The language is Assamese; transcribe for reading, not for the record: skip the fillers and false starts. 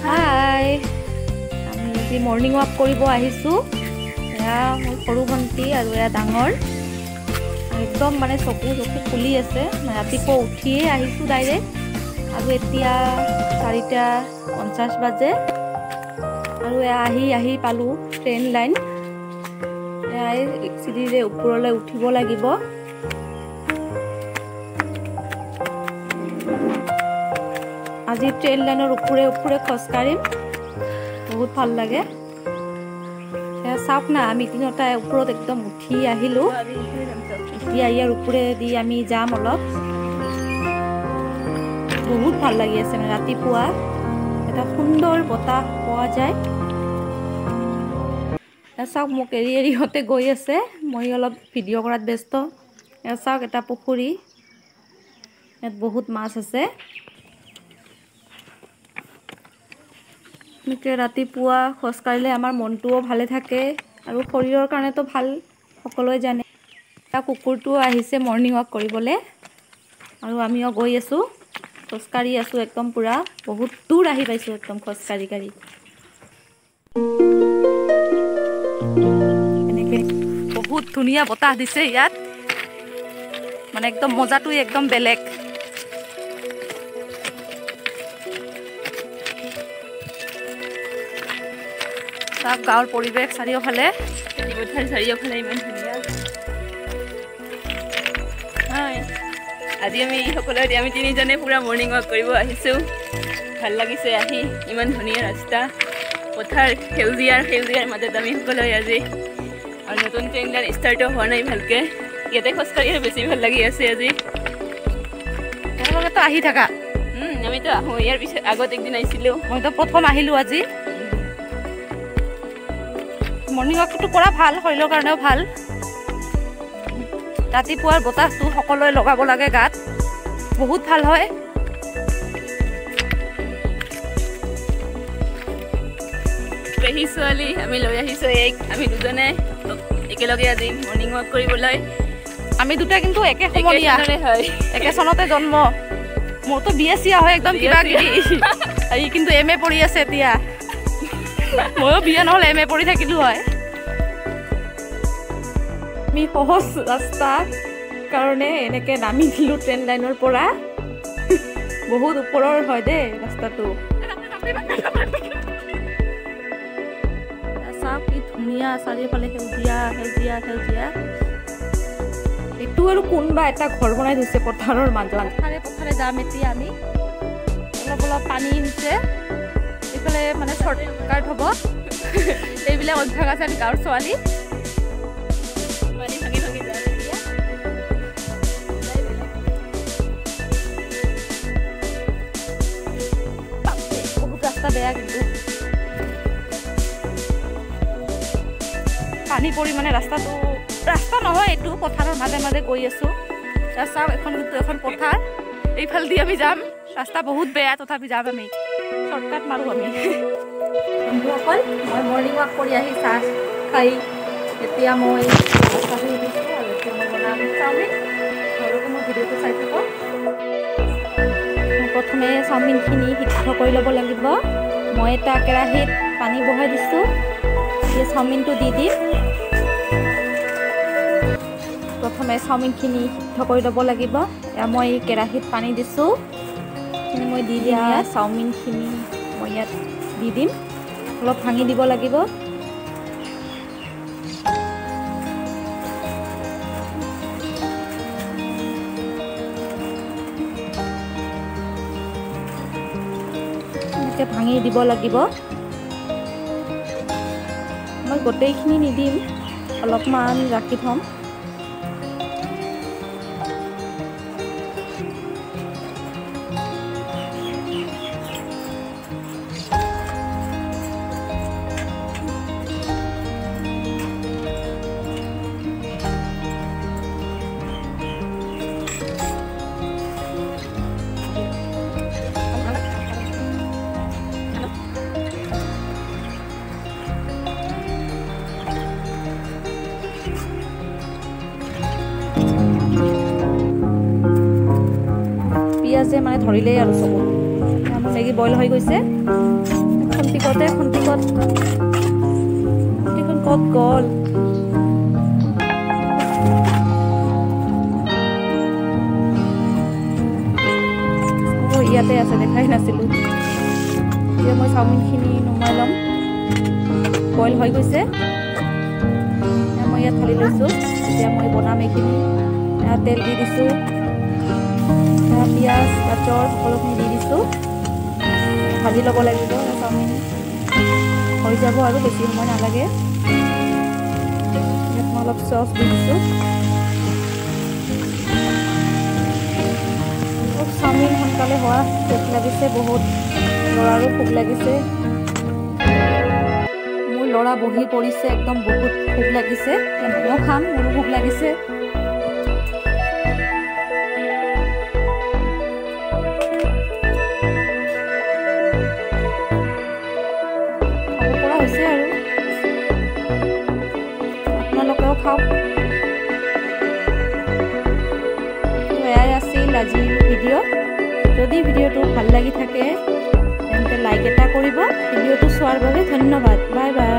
হাই, আমি আজি মৰ্ণিং ৱাক কৰিব আহিছোঁ। এয়া মোৰ সৰু ভণ্টি আৰু এয়া ডাঙৰ, একদম মানে চকু খুলি আছে। ৰাতিপুৱা উঠিয়ে আহিছোঁ ডাইৰেক্ট, আৰু এতিয়া 4:50 বাজে। আৰু এয়া আহি পালোঁ ট্ৰেইন লাইন। এয়াই চিৰিৰে ওপৰলৈ উঠিব লাগিব। আজি ট্ৰেইন লাইনৰ ওপৰে খোজকাঢ়িম, বহুত ভাল লাগে। সেয়া চাওক না, আমি তিনিওটা ওপৰত একদম উঠি আহিলোঁ। এতিয়া ইয়াৰ ওপৰেদি আমি যাম অলপ। বহুত ভাল লাগি আছে, মানে ৰাতিপুৱা এটা সুন্দৰ বতাহ পোৱা যায়। চাওক, মোক এৰি ইহঁতে গৈ আছে, মই অলপ ভিডিঅ' কৰাত ব্যস্ত। চাওক, এটা পুখুৰী, ইয়াত বহুত মাছ আছে। এনেকৈ ৰাতিপুৱা খোজকাঢ়িলে আমাৰ মনটোও ভালে থাকে আৰু শৰীৰৰ কাৰণেতো ভাল, সকলোৱে জানে। এটা কুকুৰটোও আহিছে মৰ্ণিং ৱাক কৰিবলৈ, আৰু আমিও গৈ আছোঁ, খোজকাঢ়ি আছোঁ একদম পূৰা। বহুত দূৰ আহি পাইছোঁ একদম খোজকাঢ়ি। এনেকৈ বহুত ধুনীয়া বতাহ দিছে ইয়াত, মানে একদম মজাটোৱে একদম বেলেগ। চাওক গাঁৱৰ পৰিৱেশ চাৰিওফালে, খেতিপথাৰ চাৰিওফালে ইমান ধুনীয়া। হয়, আজি আমি তিনিজনে পুৰা মৰ্ণিং ৱাক কৰিব আহিছোঁ। ভাল লাগিছে আহি, ইমান ধুনীয়া ৰাস্তা, পথাৰ সেউজীয়াৰ মাজত আমি সকলোৱে আজি। আৰু নতুন ট্ৰেইন লাইন ষ্টাৰ্টো হোৱা নাই ভালকৈ, ইয়াতে খোজকাঢ়ি আৰু বেছি ভাল লাগি আছে আজি। তোমালোকেতো আহি থাকা? আমিতো আহোঁ, ইয়াৰ পিছত আগত একদিন আহিছিলোঁ। মইতো প্ৰথম আহিলোঁ আজি। মৰ্ণিং ৱাকটো কৰা ভাল, শৰীৰৰ কাৰণেও ভাল। ৰাতিপুৱাৰ বতাহটো সকলোৱে লগাব লাগে গাত, বহুত ভাল হয়। পেহী ছোৱালী আমি লৈ আহিছোঁ, আমি দুজনে একেলগে আজি মৰ্ণিং ৱাক কৰিবলৈ। আমি দুটা কিন্তু একে সমনীয়া, হয়, একে চনতে জন্ম। মোৰতো BSc হয় একদম কিবা কিবি, ই কিন্তু MA পঢ়ি আছে এতিয়া। ময়ো বিয়া নহ'লে MA পঢ়ি থাকিলোঁ হয়। আমি সহজ ৰাস্তা কাৰণে এনেকৈ নামি দিলোঁ ট্ৰেইন লাইনৰ পৰা। বহুত ওপৰৰ হয় দেই ৰাস্তাটো। চাওক কি ধুনীয়া, চাৰিওফালে সেউজীয়া। এইটো আৰু কোনোবা এটা ঘৰ বনাই থৈছে পথাৰৰ মাজত। পথাৰে যাম এতিয়া আমি। অলপ পানী হৈছে, এইফালে মানে শ্বৰ্টকাট হ'ব। এইবিলাক অভ্যাস আছে গাঁৱৰ ছোৱালী। বহুত ৰাস্তা বেয়া, কিন্তু পানী পৰি মানে ৰাস্তা নহয়, এইটো পথাৰৰ মাজে গৈ আছোঁ। চাওক, এখন পথাৰ, এইফালেদি আমি যাম। ৰাস্তা বহুত বেয়া, তথাপি যাম আমি, শ্বৰ্টকাট মাৰোঁ আমি। বন্ধুসকল, মই মৰ্ণিং ৱাক কৰি আহি চাহ খাই এতিয়া মই চাহি দিছোঁ, আৰু এতিয়া মই বনাম চাওমিন। ঘৰতো মোৰ ভিডিঅ'টো চাই থাকোঁ। প্ৰথমে চাওমিনখিনি সিদ্ধ কৰি ল'ব লাগিব। মই এটা কেৰাহীত পানী বহাই দিছোঁ, এতিয়া চাওমিনটো দি দিম। প্ৰথমে চাওমিনখিনি সিদ্ধ কৰি ল'ব লাগিব। এয়া মই কেৰাহীত পানী দিছোঁ, মই দি দিয়া চাওমিনখিনি মই ইয়াত দি দিম। অলপ ভাঙি দিব লাগিব। এনেকৈ ভাঙি দিব লাগিব। মই গোটেইখিনি নিদিম, অলপমান ৰাখি থ'ম। পিঁয়াজে মানে ধৰিলেই আৰু চকুত, মেগী বইল হৈ গৈছে। নাছিলোঁ। এতিয়া মই চাওমিনখিনি নমাই ল'ম। বইল হৈ গৈছে, মই ইয়াত ঢালি লৈছোঁ। এতিয়া মই বনাম এইখিনি। ইয়াত তেল দি দিছোঁ, পিঁয়াজ গাজৰ সকলোখিনি দি দিছোঁ। ভাজি ল'ব লাগিব। চাওমিন হৈ যাব আৰু বেছি সময় নালাগে। ইয়াত মই অলপ চচ দি দিছোঁ। চাওমিন সোনকালে হোৱা ভোক লাগিছে বহুত, ল'ৰাৰো ভোক লাগিছে। মোৰ ল'ৰা বহি পৰিছে, একদম বহুত ভোক লাগিছে। ময়ো খাম, মোৰো ভোক লাগিছে। খাব পৰা হৈছে আৰু আপোনালোকেও খাওক। এয়াই আছিল আজিৰ ভিডিঅ'। যদি ভিডিঅ'টো ভাল লাগি থাকে তেন্তে লাইক এটা কৰিব। ভিডিঅ'টো চোৱাৰ বাবে ধন্যবাদ। Bye bye.